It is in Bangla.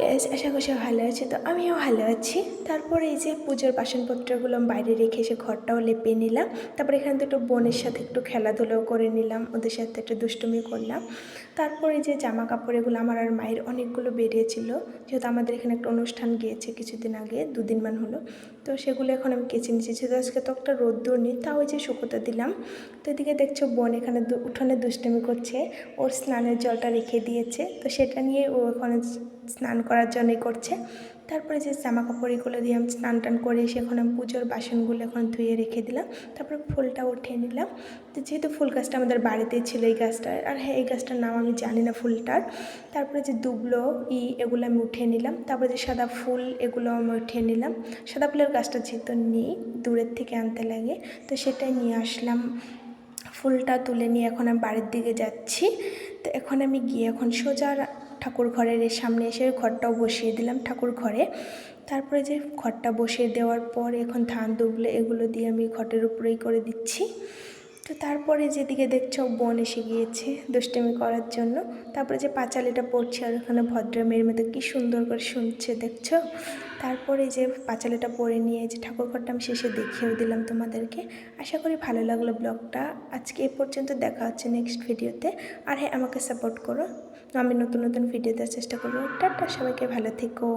গাইস, আশা করি সবাই ভালো আছে। তো আমিও ভালো আছি। তারপরে এই যে পুজোর বাসনপত্রগুলো বাইরে রেখে এসে ঘরটাও লেপে নিলাম। তারপরে এখানে দুটো বোনের সাথে একটু খেলাধুলাও করে নিলাম, ওদের সাথে একটু দুষ্টুমি করলাম। তারপরে যে জামা কাপড় এগুলো আমার আর মায়ের অনেকগুলো বেরিয়েছিল, যেহেতু আমাদের এখানে একটা অনুষ্ঠান গিয়েছে কিছুদিন আগে, 2 দিন মান হলো। তো সেগুলো এখন আমি কেচে নিচ্ছি, যেহেতু আজকে তো একটা রোদ্দুর নেই, তাও ওই যে শুকোতে দিলাম। তো এদিকে দেখছো বোন এখানে উঠোনে দুষ্টুমি করছে, ওর স্নানের জলটা রেখে দিয়েছে, তো সেটা নিয়ে ও ওখানে স্নান করার জন্যই করছে। তারপরে যে জামা কাপড় এগুলো দিয়ে আমি স্নান টান করে এসে এখন আমি পুজোর বাসনগুলো এখন ধুয়ে রেখে দিলাম। তারপরে ফুলটা উঠিয়ে নিলাম। তো যেহেতু ফুল গাছটা আমাদের বাড়িতেই ছিল এই গাছটা, আর হ্যাঁ এই গাছটার নাম আমি জানি না ফুলটার। তারপরে যে দুবলো এগুলো আমি উঠিয়ে নিলাম। তারপরে যে সাদা ফুল এগুলো আমি উঠিয়ে নিলাম। সাদা ফুলের গাছটা যেহেতু নেই, দূরের থেকে আনতে লাগে, তো সেটাই নিয়ে আসলাম। ফুলটা তুলে নিয়ে এখন আমি বাড়ির দিকে যাচ্ছি। তো এখন আমি গিয়ে এখন সোজা ঠাকুর ঘরের সামনে এসে ঘরটাও বসিয়ে দিলাম ঠাকুর ঘরে। তারপরে যে ঘরটা বসিয়ে দেওয়ার পর এখন ধান দুবলে এগুলো দিয়ে আমি ঘটের উপরেই করে দিচ্ছি। তো তারপরে যেদিকে দেখছো বোন এসে গিয়েছে দুষ্টুমি করার জন্য। তারপরে যে পাঁচালিটা পড়ছে আর ওখানে ভদ্র মেয়ের মধ্যে কী সুন্দর করে শুনছে দেখছো। তারপরে যে পাঁচালিটা পড়ে নিয়ে যে ঠাকুর ঘরটা আমি শেষে দেখিয়েও দিলাম তোমাদেরকে। আশা করি ভালো লাগলো ব্লগটা। আজকে এ পর্যন্ত, দেখা হচ্ছে নেক্সট ভিডিওতে। আর হ্যাঁ, আমাকে সাপোর্ট করো, আমি নতুন নতুন ভিডিও দেওয়ার চেষ্টা করবো। টাটা, সবাইকে ভালো থেকো।